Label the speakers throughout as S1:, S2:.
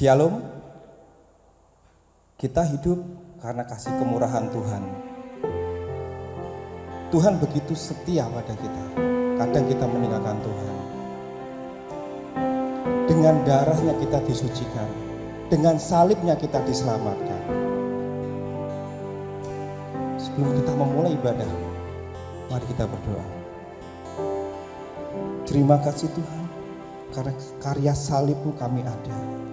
S1: Shalom. Kita hidup karena kasih kemurahan Tuhan. Tuhan begitu setia pada kita. Kadang kita meninggalkan Tuhan. Dengan darahnya kita disucikan. Dengan salibnya kita diselamatkan. Sebelum kita memulai ibadah, mari kita berdoa. Terima kasih Tuhan, karena karya salib-Mu kami ada.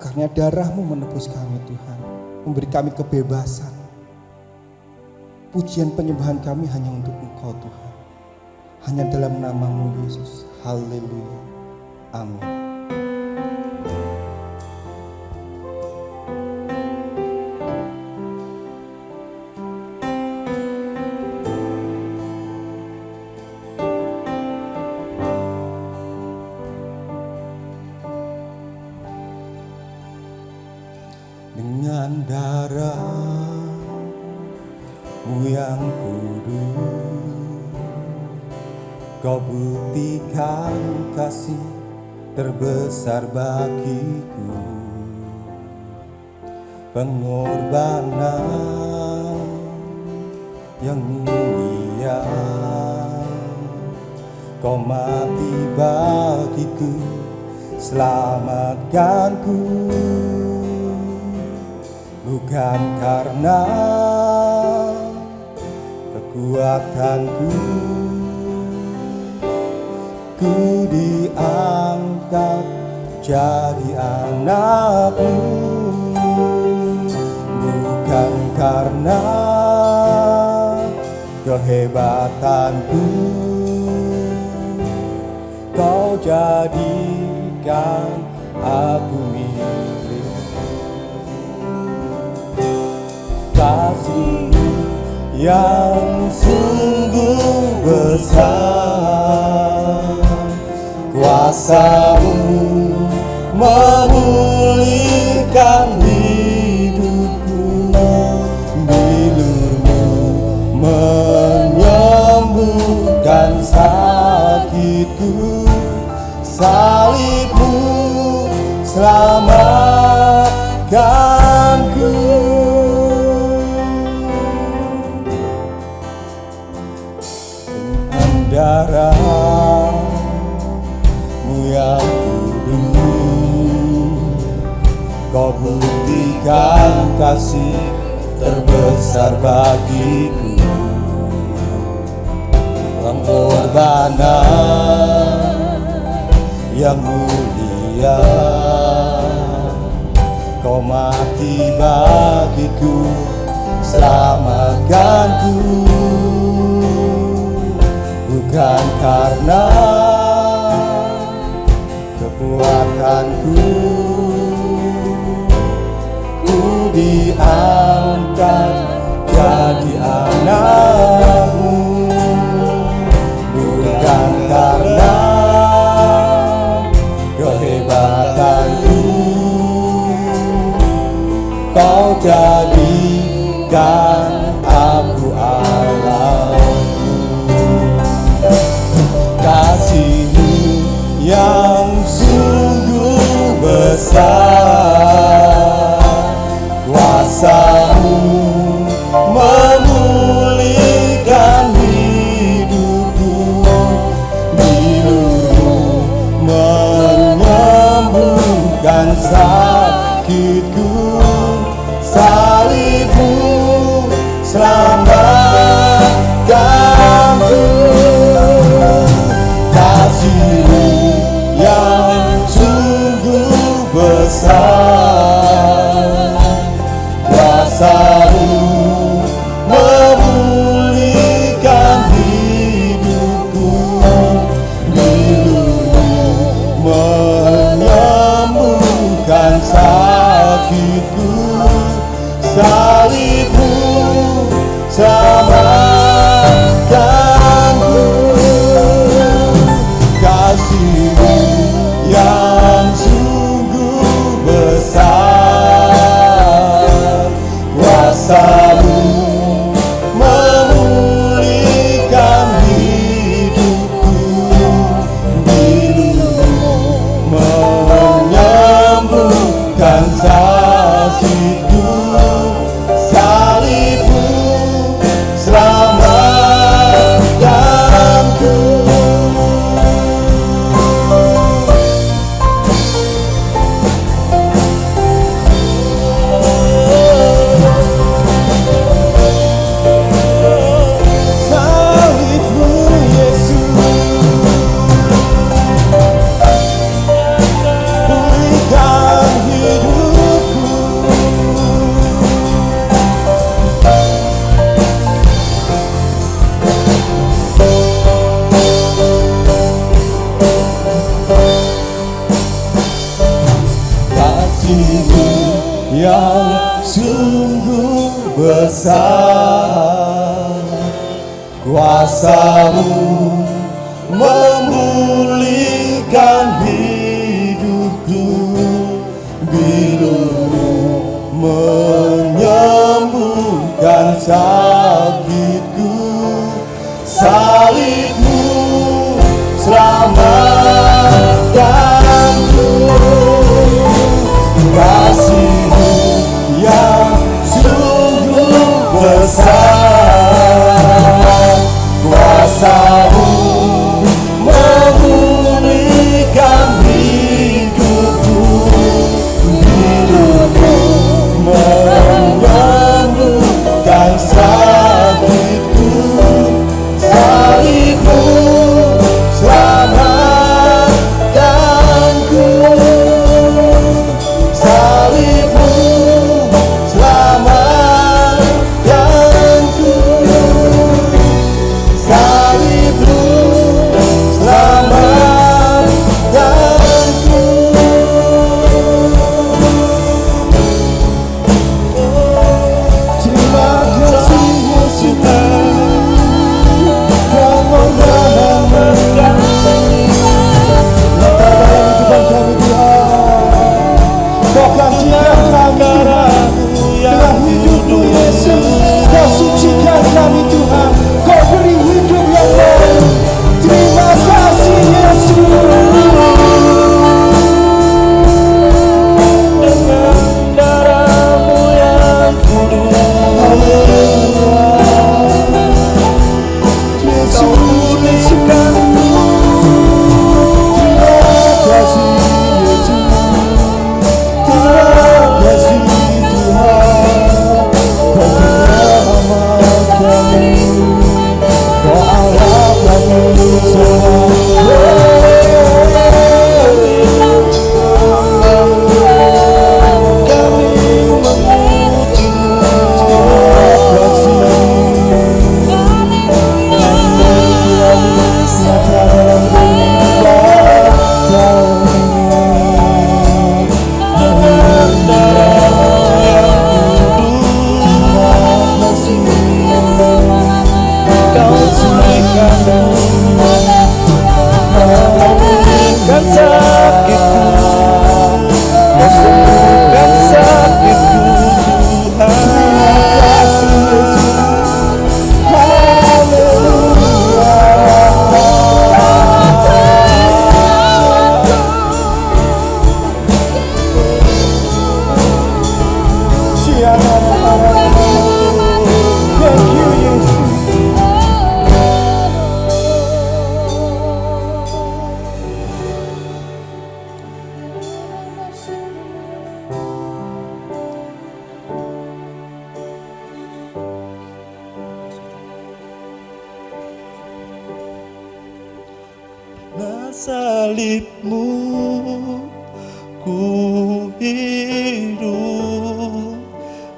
S1: Karena darah-Mu menebus kami Tuhan, memberi kami kebebasan. Pujian penyembahan kami hanya untuk Engkau Tuhan. Hanya dalam nama-Mu Yesus. Haleluya. Amin. Dengan darah-Mu yang kudus, Kau buktikan kasih terbesar bagiku. Pengorbanan yang mulia, Kau mati bagiku, selamatkanku. Bukan karena kekuatanku, ku diangkat jadi anak-Mu. Bukan karena kehebatanku, Kau jadikan aku milik. Kasih yang sungguh besar, kuasa-Mu memulihkan hidupku, bilur-Mu menyembuhkan sakitku, salib-Mu selamatkanku. Darah-Mu yang kudus, Kau buktikan kasih terbesar bagiku. Pengorbanan yang mulia, Kau mati bagiku, selamatkanku. Bukan karena kekuatanku, ku diangkat jadi anak-Mu. Bukan karena kehebatanku, Kau jadikan aku anak-Mu. Kasih-Mu yang sungguh besar, kuasa-Mu memulihkan hidupku, bilur-Mu menyembuhkan sakitku, salib-Mu selamatkanku. Kasih-Mu yang sungguh besar, kuasa-Mu memulihkan hidupku, bilur-Mu menyembuhkan sakitku, salib-Mu selamatkanku. Kasih-Mu yang sungguh besar, kuasa-Mu memulihkan hidupku, bilur-Mu menyembuhkan besar, kuasa-Mu memulihkan hidupku, biru-Mu menyembuhkan sakitku, salib-Mu selamatkanku, kasih-Mu yang sungguh besar, kuasa-Mu memulihkan hidupku, biru-Mu menyembuhkan sakitku, salib-Mu selamatkanku, salib-Mu selamatkanku, salib-Mu selamatkanku. Terima kasih Yesus yang menyelamatkan kehidupan kami Tuhan. Kau gantikan kami dengan hidup-Mu Yesus. Kau sucikan kami Tuhan. Kau beri hidup yang baru. Terima kasih Yesus. Dengan darah-Mu yang kudus, Kau pulihkanku. Terima kasih Yesus. Terima kasih Tuhan. Kau penyelamat kami, Kau Allah kami semua. Kami memuji-Mu. Terima kasih. Nyata dalam kehidupan kami. Dengan darah-Mu yang kudus, Kau pulihkan, Kau pulihkan sakitku, Kau sembuhkan sakitku Tuhan. Terima kasih Yesus. Haleluya. Thank you Yesus. Karena salib-Mu ku hidup,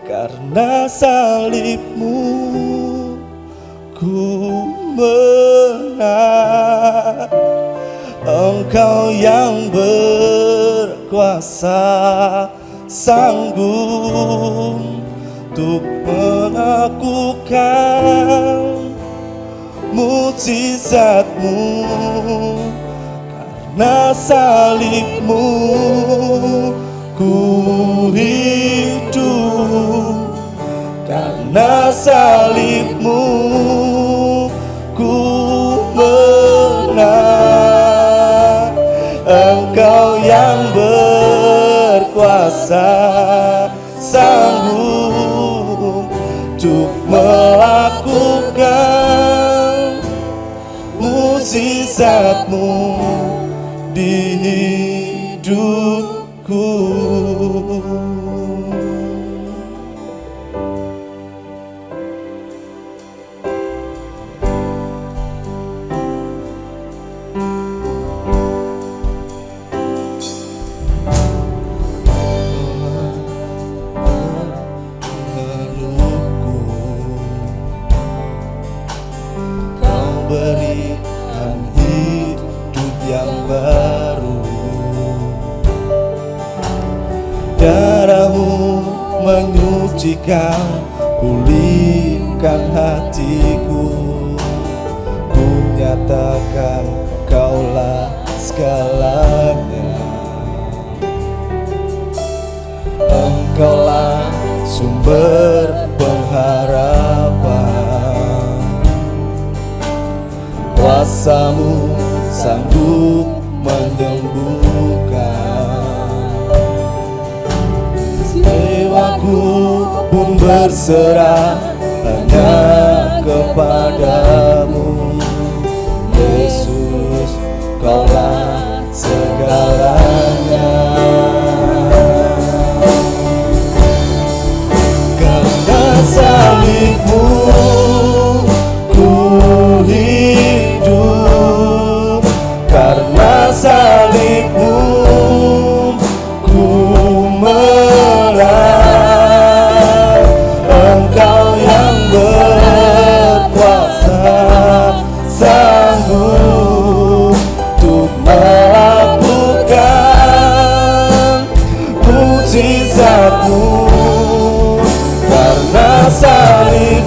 S1: karena salib-Mu ku menang. Engkau yang berkuasa, sanggup untuk melakukan mukjizat-Mu. Karena salib-Mu ku hidup, karena salib-Mu ku menang. Engkau yang berkuasa, sanggup untuk melakukan mukjizat-Mu di hidupku. Kau berikan hidup yang baru, darah-Mu menyucikan pulihkan hatiku. Ku nyatakan Kaulah segalanya. Engkaulah sumber pengharapan, kuasa-Mu sanggup menyembuhkan. Jiwaku pun berserah hanya kepadamu, Yesus, Kaulah segalanya. Karena salib-Mu ku hidup, karena salib-Mu ku menang. Engkau yang berkuasa, sanggup untuk melakukan mujizat-Mu. Karena salib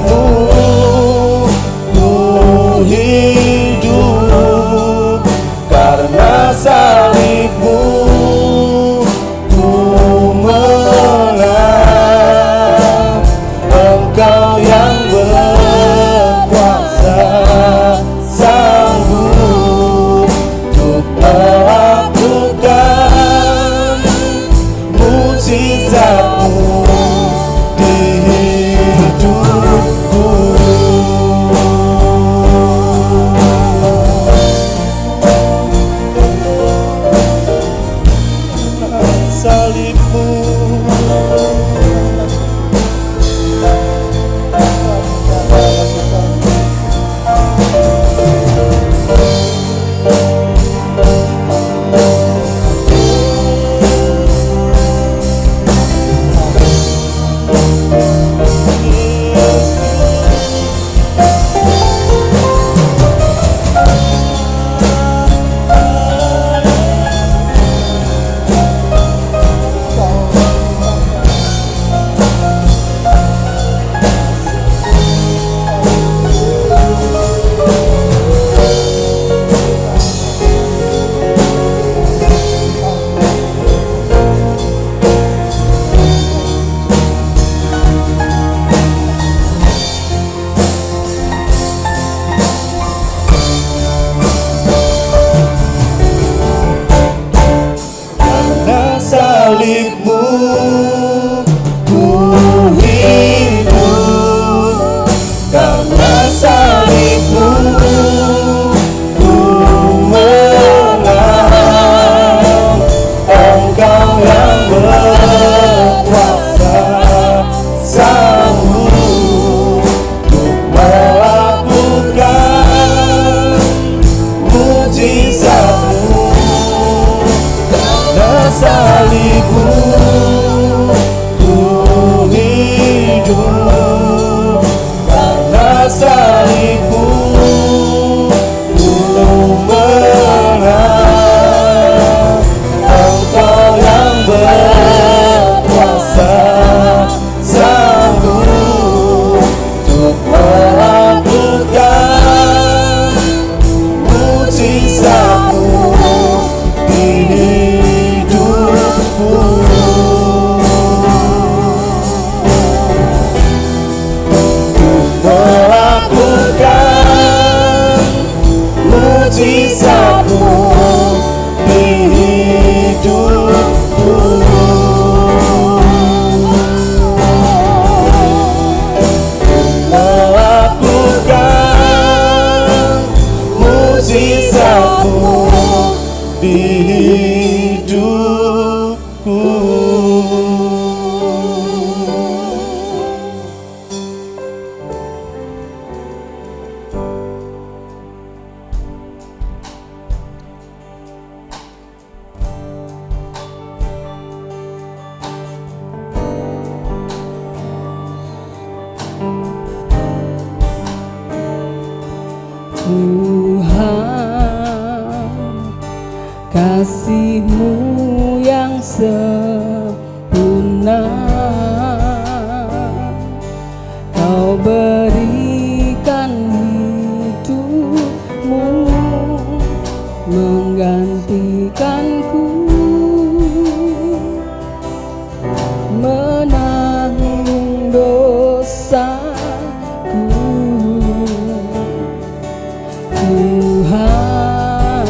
S2: Kau berikan hidupmu menggantikanku, menanggung dosaku. Tuhan,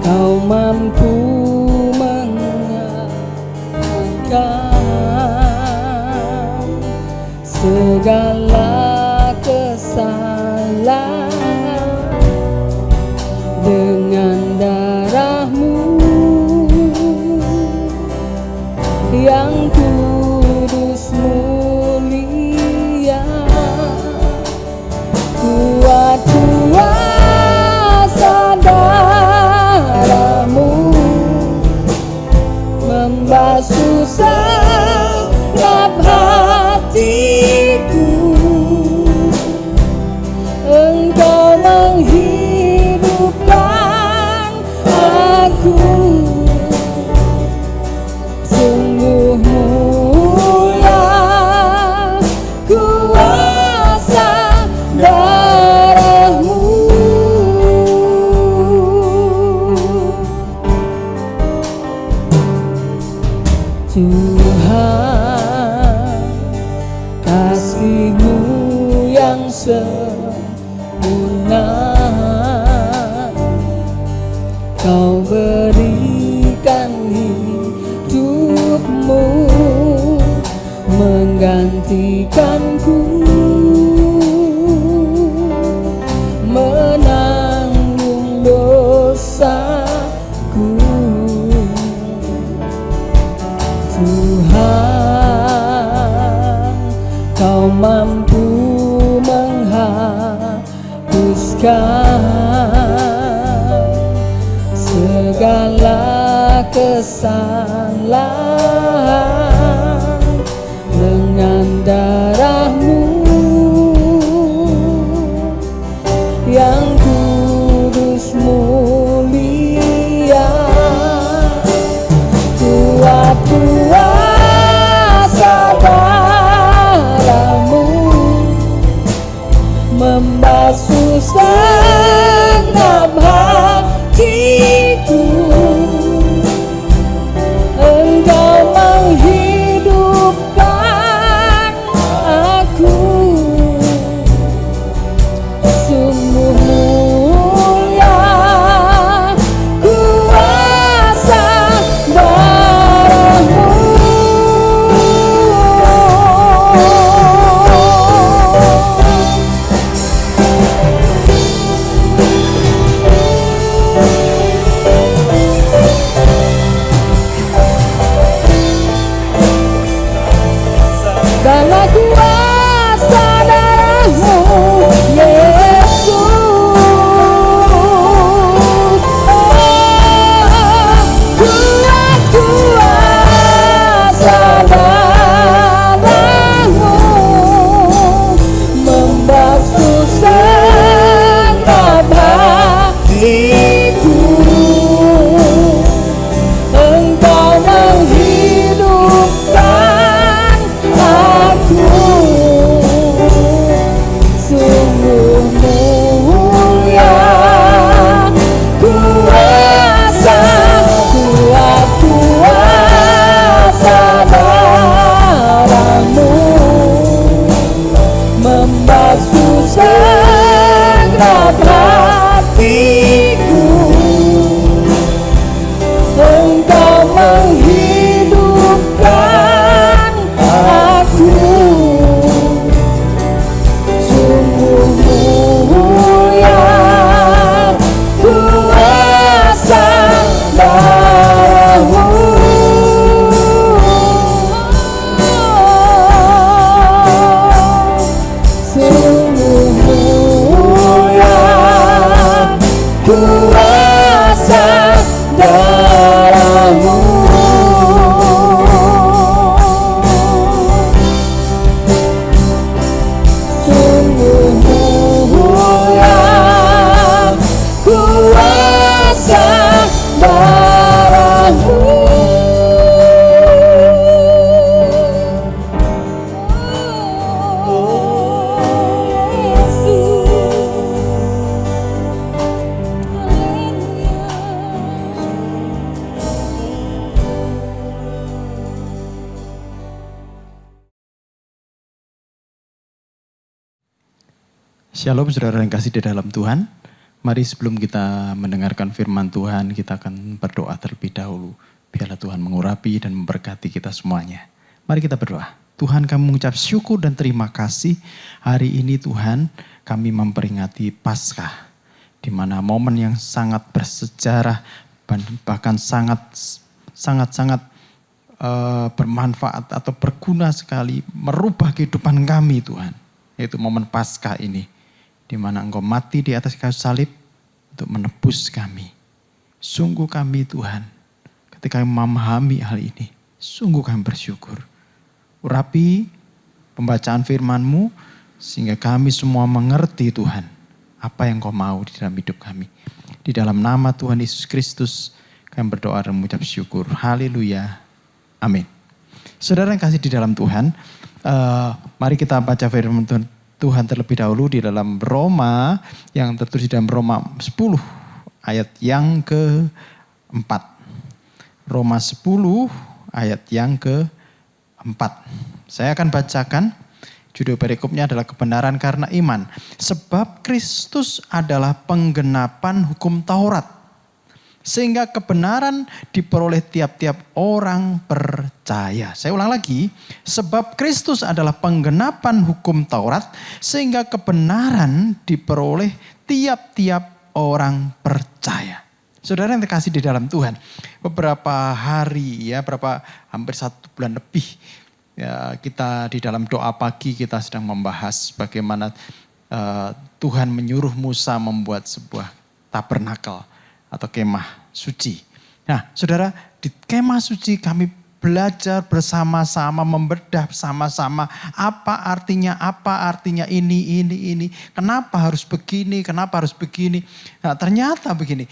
S2: Kau mampu mengampuni segala kesalahan dengan darah-Mu yang kudus mulia. Kuat kuasa darah-Mu membasuh segenap hatiku. Engkau menghidupkan aku, sungguh mulia kuasa darah-Mu. Tuhan, kasih-Mu yang sempurna Kau berikan hidupmu menggantikanku, menanggung dosaku. Tuhan, Kau mampu menghapuskan segala kesalahan dengan darah-Mu yang kudus mulia. Kuat kuasa darah-Mu membasuh segenap hatiku. Engkau menghidupkan aku, sungguh mulia kuasa darah-Mu. Karena kuasa darah-Mu, Yesus. Kuat kuasa darah-Mu membasuh segenap hatiku. Engkau menghidupkan aku,
S3: Shalom saudara yang kasih di dalam Tuhan. Mari sebelum kita mendengarkan firman Tuhan, kita akan berdoa terlebih dahulu. Biarlah Tuhan mengurapi dan memberkati kita semuanya. Mari kita berdoa. Tuhan, kami mengucap syukur dan terima kasih. Hari ini Tuhan, kami memperingati Paskah. Di mana momen yang sangat bersejarah, bahkan sangat bermanfaat atau berguna sekali, merubah kehidupan kami Tuhan. Yaitu momen Paskah ini. Di mana Engkau mati di atas kayu salib untuk menebus kami. Sungguh kami Tuhan, ketika memahami hal ini, sungguh kami bersyukur. Urapi pembacaan firman-Mu, sehingga kami semua mengerti Tuhan, apa yang Kau mau di dalam hidup kami. Di dalam nama Tuhan Yesus Kristus, kami berdoa dan mengucap syukur. Haleluya. Amin. Saudara yang kasih di dalam Tuhan, mari kita baca firman Tuhan terlebih dahulu di dalam Roma, yang tertulis di dalam Roma 10 ayat yang ke-4. Roma 10 ayat yang ke-4. Saya akan bacakan, judul perikopnya adalah kebenaran karena iman. Sebab Kristus adalah penggenapan hukum Taurat, sehingga kebenaran diperoleh tiap-tiap orang percaya. Saya ulang lagi, sebab Kristus adalah penggenapan hukum Taurat, sehingga kebenaran diperoleh tiap-tiap orang percaya. Saudara yang terkasih di dalam Tuhan, beberapa hari hampir 1 bulan lebih, ya, kita di dalam doa pagi kita sedang membahas bagaimana Tuhan menyuruh Musa membuat sebuah tabernakel atau kemah suci. Nah, saudara, di kemah suci kami belajar bersama-sama, membedah bersama-sama apa artinya ini. Kenapa harus begini, Nah, ternyata begini,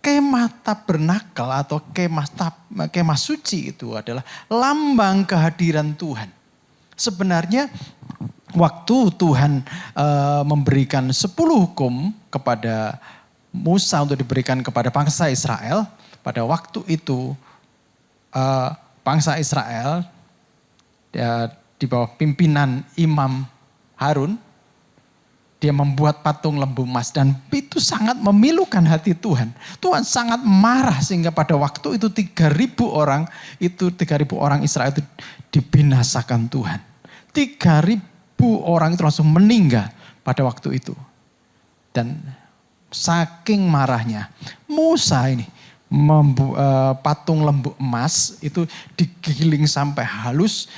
S3: kemah tabernakel atau kemah suci itu adalah lambang kehadiran Tuhan. Sebenarnya waktu Tuhan memberikan 10 hukum kepada Musa untuk diberikan kepada bangsa Israel, pada waktu itu bangsa Israel di bawah pimpinan Imam Harun, dia membuat patung lembu emas dan itu sangat memilukan hati Tuhan. Tuhan sangat marah sehingga pada waktu itu 3.000 orang Israel itu dibinasakan Tuhan. 3.000 orang itu langsung meninggal pada waktu itu. Dan saking marahnya Musa ini patung lembu emas itu digiling sampai halus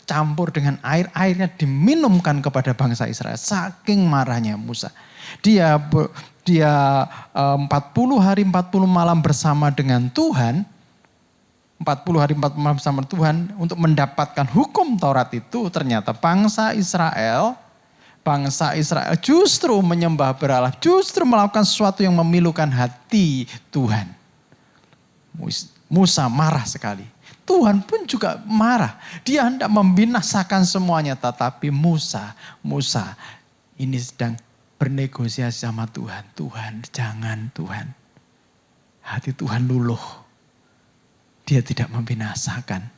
S3: campur dengan airnya diminumkan kepada bangsa Israel. Saking marahnya Musa, dia 40 hari 40 malam bersama dengan Tuhan. 40 hari 40 malam bersama Tuhan untuk mendapatkan hukum Taurat itu. Ternyata bangsa Israel justru menyembah berhala, justru melakukan sesuatu yang memilukan hati Tuhan. Musa marah sekali. Tuhan pun juga marah. Dia hendak membinasakan semuanya, tetapi Musa ini sedang bernegosiasi sama Tuhan. Tuhan, jangan Tuhan. Hati Tuhan luluh. Dia tidak membinasakan.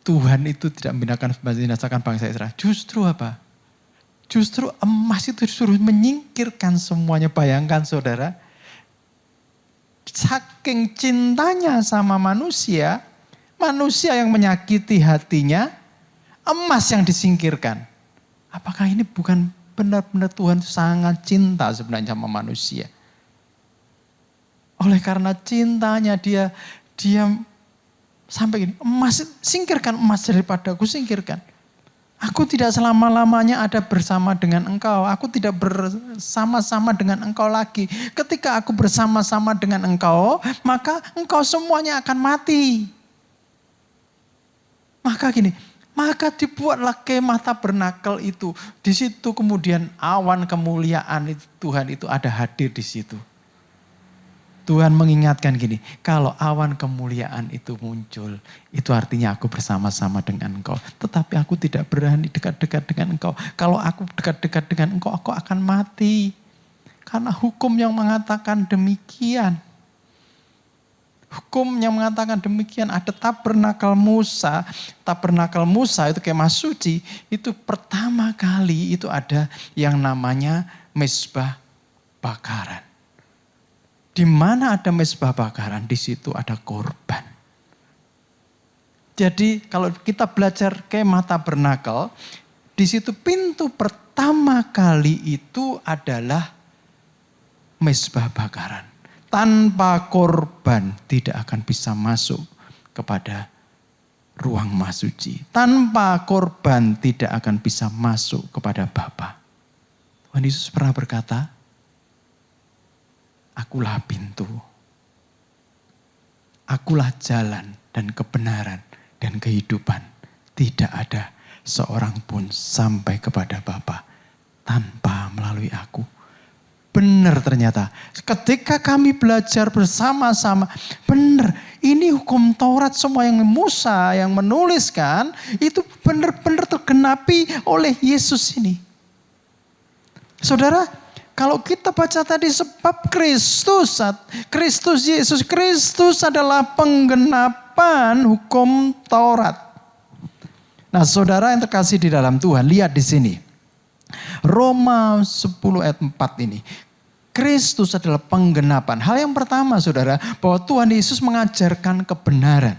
S3: Tuhan itu tidak membinasakan bangsa Israel. Justru apa? Justru emas itu disuruh menyingkirkan semuanya. Bayangkan saudara, saking cintanya sama manusia yang menyakiti hatinya, emas yang disingkirkan. Apakah ini bukan benar-benar Tuhan sangat cinta sebenarnya sama manusia? Oleh karena cintanya dia sampai gini, singkirkan emas daripadaku, singkirkan. Aku tidak selama-lamanya ada bersama dengan engkau. Aku tidak bersama-sama dengan engkau lagi. Ketika aku bersama-sama dengan engkau, maka engkau semuanya akan mati. Maka dibuatlah kemah tabernakel itu. Di situ kemudian awan kemuliaan itu, Tuhan itu ada hadir di situ. Tuhan mengingatkan gini, kalau awan kemuliaan itu muncul, itu artinya aku bersama-sama dengan engkau. Tetapi aku tidak berani dekat-dekat dengan engkau. Kalau aku dekat-dekat dengan engkau, aku akan mati. Karena hukum yang mengatakan demikian. Hukum yang mengatakan demikian, ada tabernakel Musa. Tabernakel Musa itu kemah suci, itu pertama kali itu ada yang namanya mezbah bakaran. Di mana ada mezbah bakaran, di situ ada korban. Jadi kalau kita belajar kemah tabernakel, di situ pintu pertama kali itu adalah mezbah bakaran. Tanpa korban tidak akan bisa masuk kepada ruang maha suci. Tanpa korban tidak akan bisa masuk kepada Bapa. Tuhan Yesus pernah berkata, akulah pintu. Akulah jalan dan kebenaran dan kehidupan. Tidak ada seorang pun sampai kepada Bapa tanpa melalui aku. Benar ternyata. Ketika kami belajar bersama-sama. Benar. Ini hukum Taurat semua yang Musa yang menuliskan. Itu benar-benar tergenapi oleh Yesus ini. Saudara. Kalau kita baca tadi sebab Kristus Yesus adalah penggenapan hukum Taurat. Nah saudara yang terkasih di dalam Tuhan. Lihat di sini. Roma 10 ayat 4 ini. Kristus adalah penggenapan. Hal yang pertama saudara, bahwa Tuhan Yesus mengajarkan kebenaran.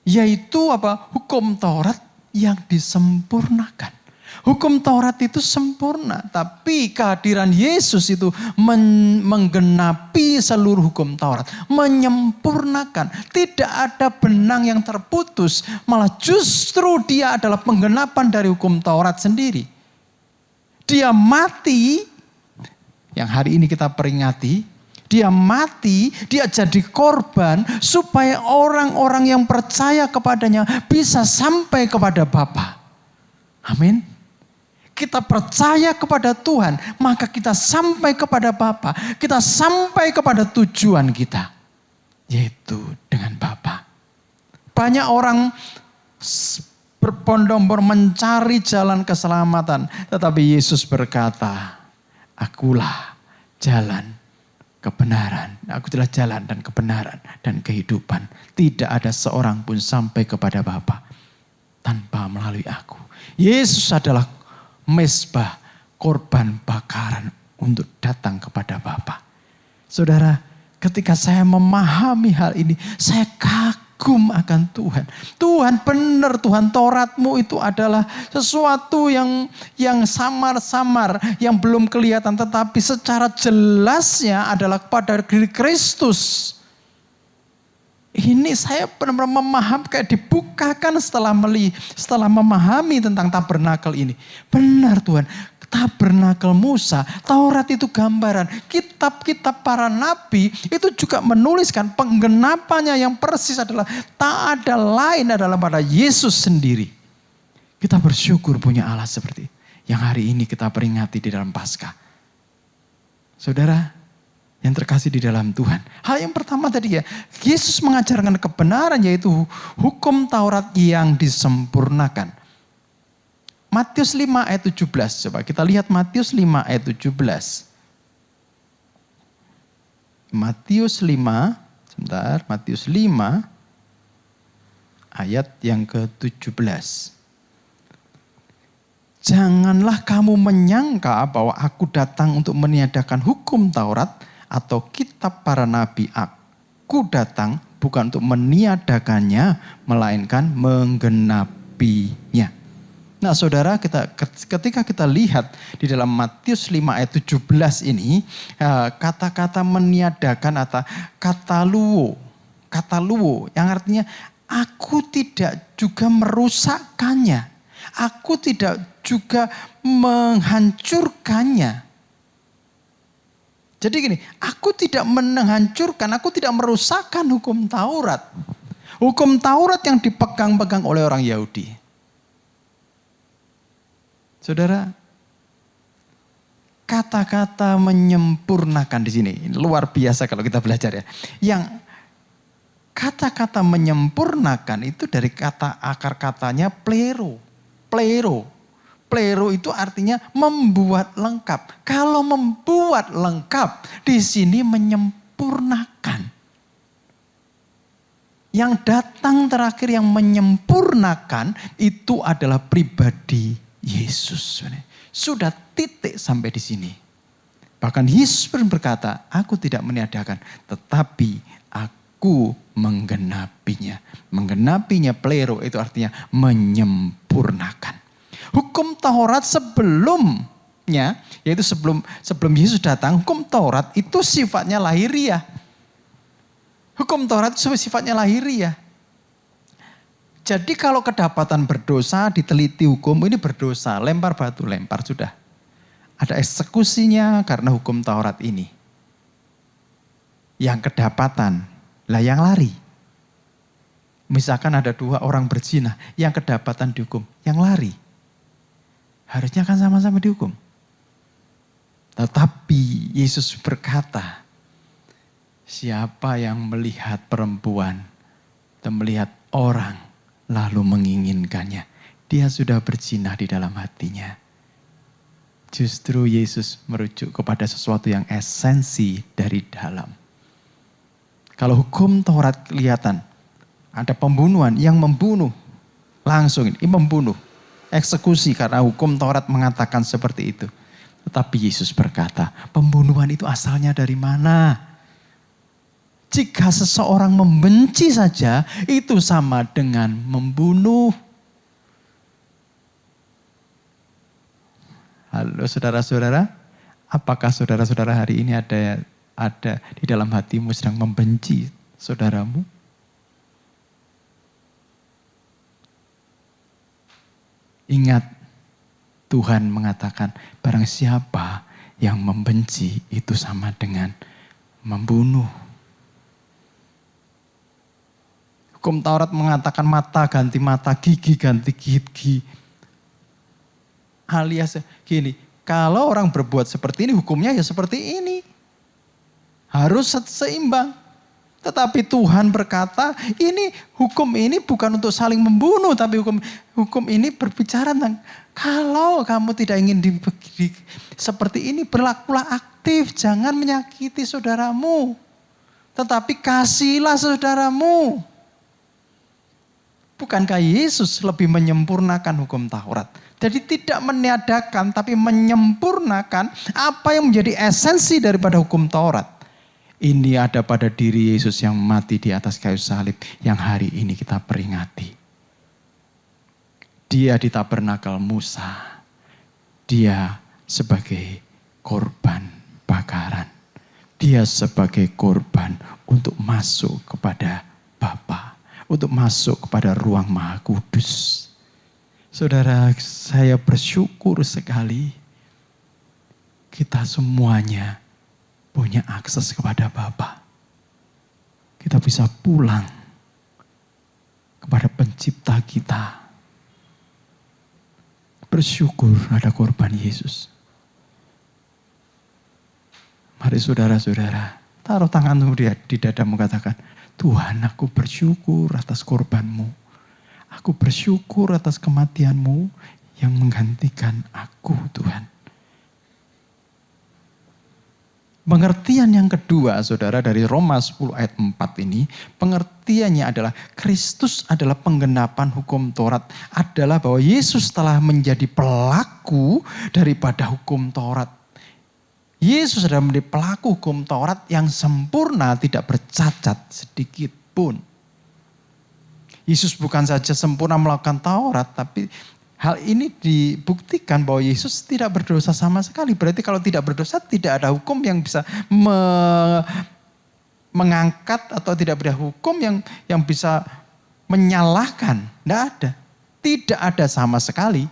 S3: Yaitu apa? Hukum Taurat yang disempurnakan. Hukum Taurat itu sempurna, tapi kehadiran Yesus itu menggenapi seluruh hukum Taurat. Menyempurnakan. Tidak ada benang yang terputus. Malah justru dia adalah penggenapan dari hukum Taurat sendiri. Dia mati, yang hari ini kita peringati, dia mati, dia jadi korban supaya orang-orang yang percaya kepadanya bisa sampai kepada Bapa. Amin. Kita percaya kepada Tuhan, maka kita sampai kepada Bapa, kita sampai kepada tujuan kita, yaitu dengan Bapa. Banyak orang berbondong-bondong mencari jalan keselamatan. Tetapi Yesus berkata, akulah jalan kebenaran. Aku adalah jalan dan kebenaran dan kehidupan. Tidak ada seorang pun sampai kepada Bapa tanpa melalui aku. Yesus adalah mezbah korban bakaran untuk datang kepada Bapa. Saudara, ketika saya memahami hal ini, saya kagum akan Tuhan. Tuhan benar, Tuhan Tauratmu itu adalah sesuatu yang samar-samar, yang belum kelihatan. Tetapi secara jelasnya adalah kepada diri Kristus. Ini saya benar-benar memahami, kayak dibukakan setelah memahami tentang tabernakel ini. Benar Tuhan. Tabernakel Musa, Taurat itu gambaran. Kitab-kitab para nabi itu juga menuliskan penggenapannya yang persis adalah tak ada lain adalah pada Yesus sendiri. Kita bersyukur punya Allah seperti yang hari ini kita peringati di dalam Paskah. Saudara yang terkasih di dalam Tuhan. Hal yang pertama tadi ya, Yesus mengajarkan kebenaran yaitu hukum Taurat yang disempurnakan. Matius 5 ayat 17. Coba kita lihat Matius 5 ayat 17. Matius 5. Sebentar. Matius 5 ayat yang ke-17. Janganlah kamu menyangka bahwa aku datang untuk meniadakan hukum Taurat atau kitab para nabi. Aku datang bukan untuk meniadakannya, melainkan menggenapinya. Nah saudara, ketika kita lihat di dalam Matius 5 ayat 17 ini, kata-kata meniadakan atau kataluo, yang artinya aku tidak juga merusakkannya, aku tidak juga menghancurkannya. Jadi gini, aku tidak menghancurkan, aku tidak merusakkan hukum Taurat. Hukum Taurat yang dipegang-pegang oleh orang Yahudi. Saudara, kata-kata menyempurnakan di sini luar biasa kalau kita belajar ya. Yang kata-kata menyempurnakan itu dari kata akar katanya plero. Plero itu artinya membuat lengkap. Kalau membuat lengkap di sini menyempurnakan. Yang datang terakhir yang menyempurnakan itu adalah pribadi Yesus. Sudah titik sampai di sini. Bahkan Yesus berkata, aku tidak meniadakan, tetapi aku menggenapinya. Menggenapinya, plero, itu artinya menyempurnakan. Hukum Taurat sebelumnya, yaitu sebelum Yesus datang, hukum Taurat itu sifatnya lahiriah. Hukum Taurat itu sifatnya lahiriah. Jadi kalau kedapatan berdosa, diteliti hukum, ini berdosa, lempar batu, lempar, sudah. Ada eksekusinya karena hukum Taurat ini. Yang kedapatan, lah yang lari. Misalkan ada 2 orang berzina, yang kedapatan dihukum, yang lari. Harusnya kan sama-sama dihukum. Tetapi Yesus berkata, siapa yang melihat perempuan dan melihat orang lalu menginginkannya, dia sudah berzina di dalam hatinya. Justru Yesus merujuk kepada sesuatu yang esensi dari dalam. Kalau hukum Taurat kelihatan, ada pembunuhan yang membunuh, langsung ini membunuh, eksekusi karena hukum Taurat mengatakan seperti itu. Tetapi Yesus berkata, pembunuhan itu asalnya dari mana? Jika seseorang membenci saja, itu sama dengan membunuh. Halo saudara-saudara, apakah saudara-saudara hari ini ada di dalam hatimu sedang membenci saudaramu? Ingat, Tuhan mengatakan barang siapa yang membenci itu sama dengan membunuh. Hukum Taurat mengatakan mata ganti mata, gigi ganti gigi. Alias gini, kalau orang berbuat seperti ini hukumnya ya seperti ini. Harus seimbang. Tetapi Tuhan berkata, ini hukum ini bukan untuk saling membunuh, tapi hukum ini berbicara tentang kalau kamu tidak ingin seperti ini, berlakulah aktif, jangan menyakiti saudaramu. Tetapi kasihlah saudaramu. Bukankah Yesus lebih menyempurnakan hukum Taurat? Jadi tidak meniadakan, tapi menyempurnakan apa yang menjadi esensi daripada hukum Taurat. Ini ada pada diri Yesus yang mati di atas kayu salib yang hari ini kita peringati. Dia di tabernakel Musa. Dia sebagai korban bakaran. Dia sebagai korban untuk masuk kepada Bapa. Untuk masuk kepada ruang Maha Kudus. Saudara, saya bersyukur sekali kita semuanya punya akses kepada Bapa. Kita bisa pulang kepada pencipta kita. Bersyukur ada korban Yesus. Mari saudara-saudara, taruh tanganmu di dadamu, katakan, Tuhan, aku bersyukur atas korbanmu. Aku bersyukur atas kematianmu yang menggantikan aku, Tuhan. Pengertian yang kedua, saudara, dari Roma 10 ayat 4 ini, pengertiannya adalah Kristus adalah penggenapan hukum Taurat. Adalah bahwa Yesus telah menjadi pelaku daripada hukum Taurat. Yesus adalah menjadi pelaku hukum Taurat yang sempurna, tidak bercacat sedikit pun. Yesus bukan saja sempurna melakukan Taurat, tapi hal ini dibuktikan bahwa Yesus tidak berdosa sama sekali. Berarti kalau tidak berdosa, tidak ada hukum yang bisa mengangkat atau tidak ada hukum yang bisa menyalahkan. Tidak ada. Tidak ada sama sekali.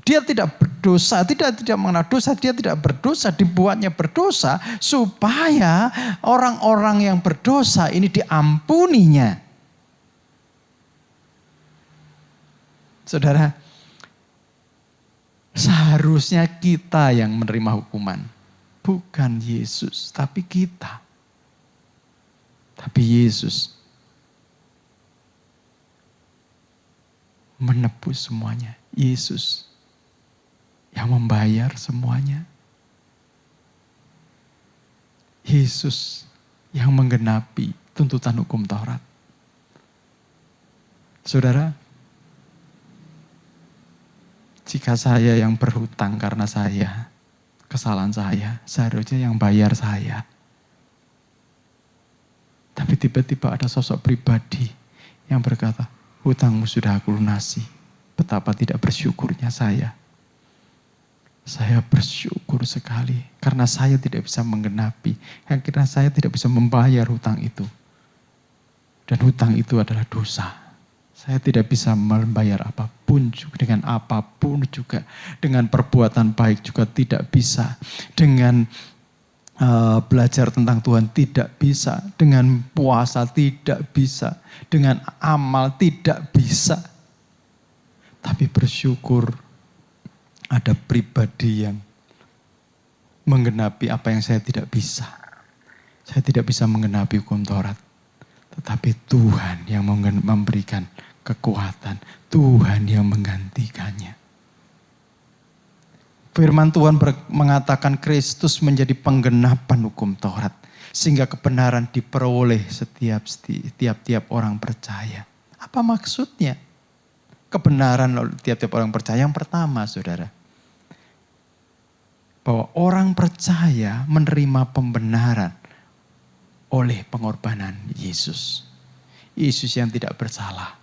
S3: Dia tidak berdosa, tidak mengenal dosa, dia tidak berdosa, dibuatnya berdosa supaya orang-orang yang berdosa ini diampuninya. Saudara, seharusnya kita yang menerima hukuman. Bukan Yesus, tapi kita. Tapi Yesus menebus semuanya. Yesus yang membayar semuanya. Yesus yang menggenapi tuntutan hukum Taurat. Saudara, jika saya yang berhutang karena kesalahan saya, seharusnya yang bayar saya. Tapi tiba-tiba ada sosok pribadi yang berkata, hutangmu sudah aku lunasi. Betapa tidak bersyukurnya saya. Saya bersyukur sekali karena saya tidak bisa menggenapi. Karena saya tidak bisa membayar hutang itu. Dan hutang itu adalah dosa. Saya tidak bisa membayar apapun juga, dengan apapun juga. Dengan perbuatan baik juga tidak bisa. Dengan belajar tentang Tuhan tidak bisa. Dengan puasa tidak bisa. Dengan amal tidak bisa. Tapi bersyukur ada pribadi yang menggenapi apa yang saya tidak bisa. Saya tidak bisa menggenapi hukum Taurat. Tetapi Tuhan yang memberikan kekuatan. Tuhan yang menggantikannya. Firman Tuhan mengatakan Kristus menjadi penggenapan hukum Taurat. Sehingga kebenaran diperoleh tiap-tiap orang percaya. Apa maksudnya? Kebenaran tiap-tiap orang percaya. Yang pertama, saudara. Bahwa orang percaya menerima pembenaran oleh pengorbanan Yesus. Yesus yang tidak bersalah.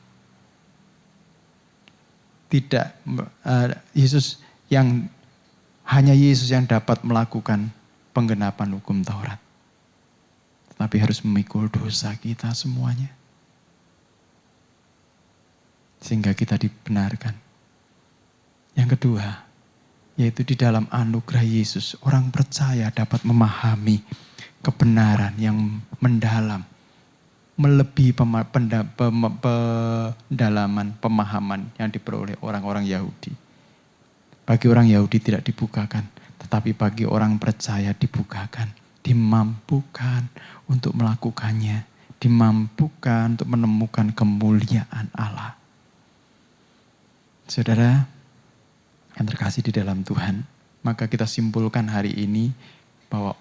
S3: Hanya Yesus yang dapat melakukan penggenapan hukum Taurat. Tapi harus memikul dosa kita semuanya. Sehingga kita dibenarkan. Yang kedua, yaitu di dalam anugerah Yesus, orang percaya dapat memahami kebenaran yang mendalam, melebihi pendalaman, pemahaman yang diperoleh orang-orang Yahudi. Bagi orang Yahudi tidak dibukakan, tetapi bagi orang percaya dibukakan, dimampukan untuk melakukannya, dimampukan untuk menemukan kemuliaan Allah. Saudara, yang terkasih di dalam Tuhan, maka kita simpulkan hari ini bahwa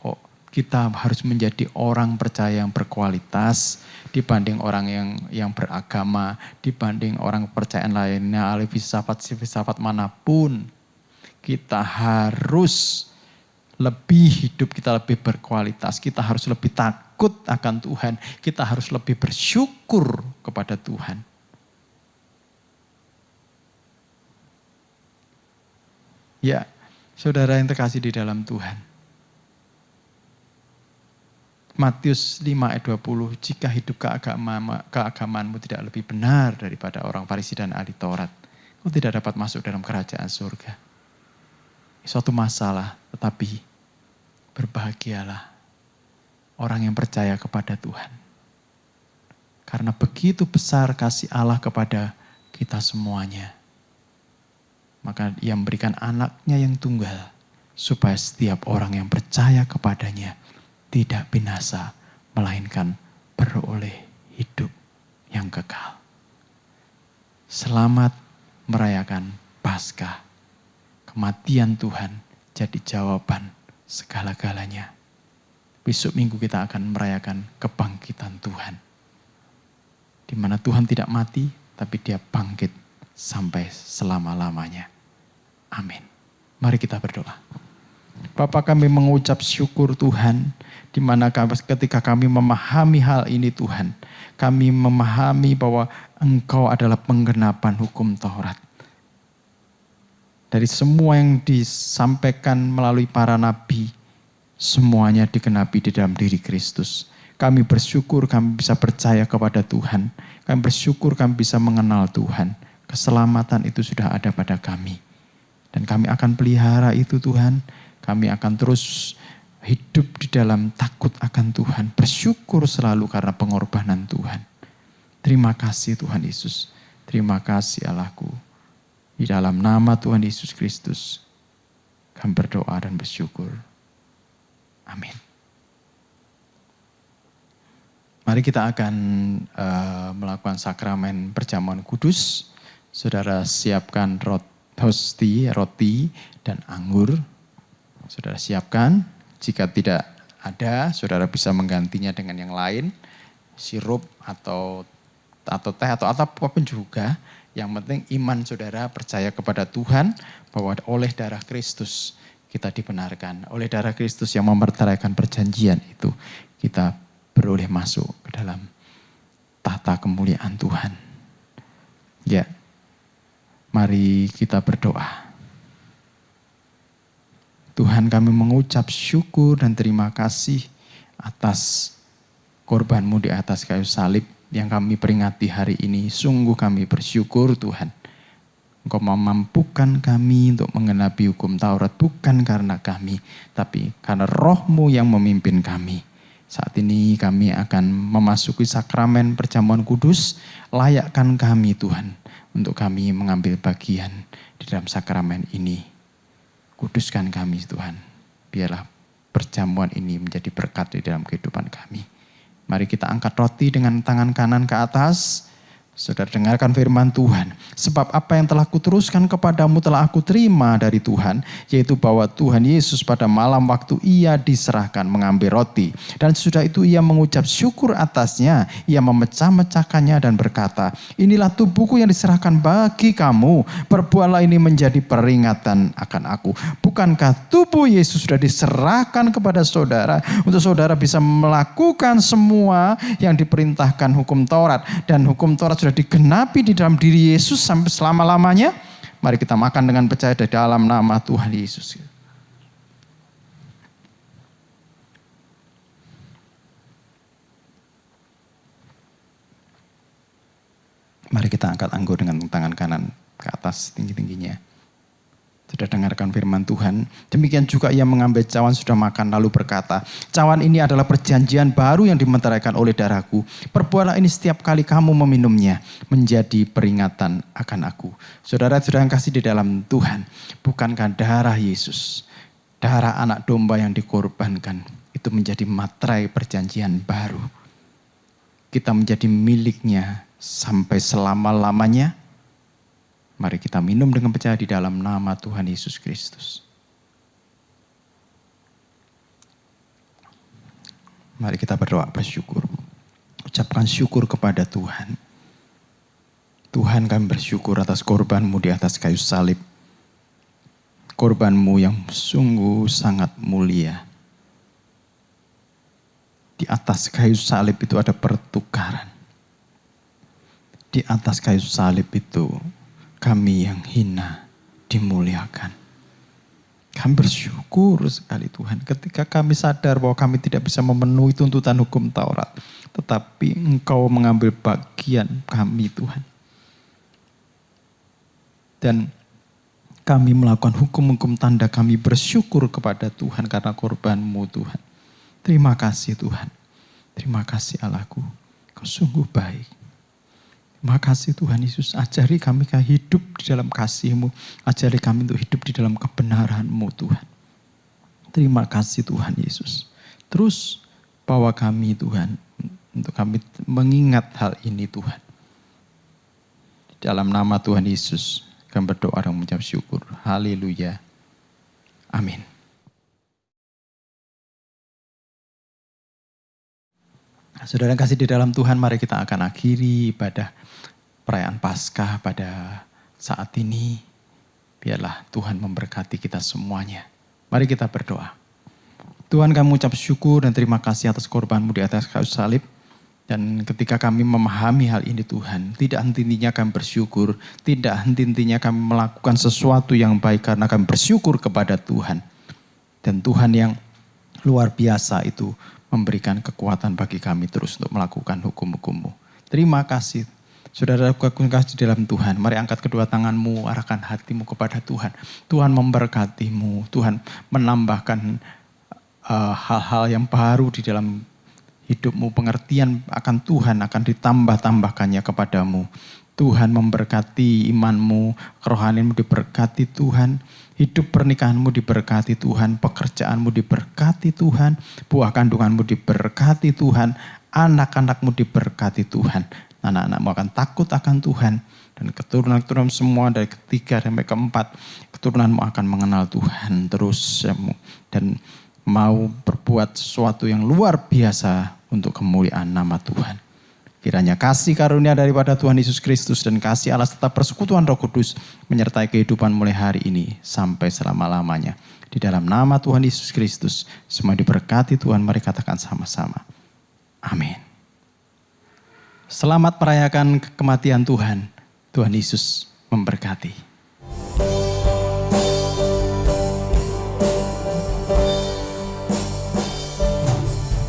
S3: kita harus menjadi orang percaya yang berkualitas dibanding orang yang beragama, dibanding orang kepercayaan lainnya, alih filsafat manapun. Kita harus hidup kita lebih berkualitas, kita harus lebih takut akan Tuhan, kita harus lebih bersyukur kepada Tuhan. Ya, saudara yang terkasih di dalam Tuhan. Matius 5 ayat 20, jika hidup keagamaanmu tidak lebih benar daripada orang Farisi dan ahli Taurat, kau tidak dapat masuk dalam kerajaan surga. Suatu masalah, tetapi berbahagialah orang yang percaya kepada Tuhan. Karena begitu besar kasih Allah kepada kita semuanya. Maka ia memberikan anaknya yang tunggal. Supaya setiap orang yang percaya kepadanya tidak binasa. Melainkan beroleh hidup yang kekal. Selamat merayakan Paskah. Kematian Tuhan jadi jawaban segala-galanya. Besok minggu kita akan merayakan kebangkitan Tuhan. Di mana Tuhan tidak mati, tapi dia bangkit sampai selama-lamanya. Amin. Mari kita berdoa. Bapa, kami mengucap syukur Tuhan, di mana ketika kami memahami hal ini Tuhan, kami memahami bahwa Engkau adalah penggenapan hukum Taurat. Dari semua yang disampaikan melalui para nabi, semuanya digenapi di dalam diri Kristus. Kami bersyukur kami bisa percaya kepada Tuhan. Kami bersyukur kami bisa mengenal Tuhan. Keselamatan itu sudah ada pada kami. Dan kami akan pelihara itu Tuhan. Kami akan terus hidup di dalam takut akan Tuhan. Bersyukur selalu karena pengorbanan Tuhan. Terima kasih Tuhan Yesus. Terima kasih Allahku. Di dalam nama Tuhan Yesus Kristus, kami berdoa dan bersyukur. Amin. Mari kita akan melakukan sakramen perjamuan kudus. Saudara siapkan roti dan anggur. Saudara siapkan. Jika tidak ada, saudara bisa menggantinya dengan yang lain. Sirup atau atau teh atau apapun juga. Yang penting iman saudara percaya kepada Tuhan bahwa oleh darah Kristus kita dibenarkan. Oleh darah Kristus yang memerteraikan perjanjian itu kita beroleh masuk ke dalam tahta kemuliaan Tuhan. Ya, mari kita berdoa. Tuhan, kami mengucap syukur dan terima kasih atas korban-Mu di atas kayu salib yang kami peringati hari ini. Sungguh kami bersyukur Tuhan. Engkau memampukan kami untuk menggenapi hukum Taurat bukan karena kami, tapi karena Roh-Mu yang memimpin kami. Saat ini kami akan memasuki sakramen perjamuan kudus. Layakkan kami Tuhan untuk kami mengambil bagian di dalam sakramen ini. Kuduskan kami Tuhan. Biarlah perjamuan ini menjadi berkat di dalam kehidupan kami. Mari kita angkat roti dengan tangan kanan ke atas. Saudara dengarkan firman Tuhan. Sebab apa yang telah kuteruskan kepadamu telah aku terima dari Tuhan. Yaitu bahwa Tuhan Yesus pada malam waktu ia diserahkan mengambil roti. Dan sesudah itu ia mengucap syukur atasnya. Ia memecah-mecahkannya dan berkata, inilah tubuhku yang diserahkan bagi kamu. Perbuatlah ini menjadi peringatan akan aku. Bukankah tubuh Yesus sudah diserahkan kepada saudara. Untuk saudara bisa melakukan semua yang diperintahkan hukum Taurat. Dan hukum Taurat sudah digenapi di dalam diri Yesus sampai selama-lamanya. Mari kita makan dengan percaya di dalam nama Tuhan Yesus. Mari kita angkat anggur dengan tangan kanan ke atas tinggi-tingginya. Sudah dengarkan firman Tuhan. Demikian juga ia mengambil cawan sudah makan lalu berkata, cawan ini adalah perjanjian baru yang dimeteraikan oleh darahku. Perbuatlah ini setiap kali kamu meminumnya menjadi peringatan akan aku. Saudara-saudara yang kasih di dalam Tuhan, bukankah darah Yesus, darah anak domba yang dikorbankan itu menjadi materai perjanjian baru. Kita menjadi miliknya sampai selama-lamanya. Mari kita minum dengan percaya di dalam nama Tuhan Yesus Kristus. Mari kita berdoa bersyukur. Ucapkan syukur kepada Tuhan. Tuhan, kami bersyukur atas korban-Mu di atas kayu salib. Korban-Mu yang sungguh sangat mulia. Di atas kayu salib itu ada pertukaran. Di atas kayu salib itu kami yang hina dimuliakan. Kami bersyukur sekali Tuhan ketika kami sadar bahwa kami tidak bisa memenuhi tuntutan hukum Taurat. Tetapi Engkau mengambil bagian kami Tuhan. Dan kami melakukan hukum-hukum tanda kami bersyukur kepada Tuhan karena korban-Mu Tuhan. Terima kasih Tuhan. Terima kasih Allahku. Kau sungguh baik. Terima kasih Tuhan Yesus, ajari kami hidup di dalam kasih-Mu. Ajari kami untuk hidup di dalam kebenaran-Mu Tuhan. Terima kasih Tuhan Yesus. Terus bawa kami Tuhan, untuk kami mengingat hal ini Tuhan. Di dalam nama Tuhan Yesus, kami berdoa dan mengucap syukur. Haleluya. Amin. Saudara yang kasih di dalam Tuhan, mari kita akan akhiri ibadah perayaan Paskah pada saat ini. Biarlah Tuhan memberkati kita semuanya. Mari kita berdoa. Tuhan, kami mengucap syukur dan terima kasih atas korban-Mu di atas kayu salib. Dan ketika kami memahami hal ini Tuhan, tidak henti-hentinya kami bersyukur. Tidak henti-hentinya kami melakukan sesuatu yang baik karena kami bersyukur kepada Tuhan. Dan Tuhan yang luar biasa itu memberikan kekuatan bagi kami terus untuk melakukan hukum-hukum-Mu. Terima kasih. Saudara kasih dalam Tuhan, mari angkat kedua tanganmu, arahkan hatimu kepada Tuhan. Tuhan memberkatimu, Tuhan menambahkan hal-hal yang baru di dalam hidupmu. Pengertian akan Tuhan akan ditambah-tambahkannya kepadamu. Tuhan memberkati imanmu, kerohanianmu diberkati Tuhan. Hidup pernikahanmu diberkati Tuhan, pekerjaanmu diberkati Tuhan, buah kandunganmu diberkati Tuhan, anak-anakmu diberkati Tuhan. Anak-anakmu akan takut akan Tuhan, dan keturunan-keturunan semua dari ketiga sampai keempat, keturunanmu akan mengenal Tuhan terus, dan mau berbuat sesuatu yang luar biasa untuk kemuliaan nama Tuhan. Kiranya kasih karunia daripada Tuhan Yesus Kristus dan kasih Allah serta persekutuan Roh Kudus menyertai kehidupan mulai hari ini sampai selama-lamanya. Di dalam nama Tuhan Yesus Kristus, semua diberkati Tuhan, mari katakan sama-sama. Amin. Selamat merayakan kematian Tuhan. Tuhan Yesus memberkati.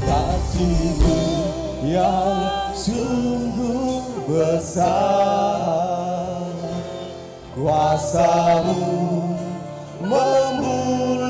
S1: Kasih-Mu yang sungguh besar, kuasa-Mu memulihkan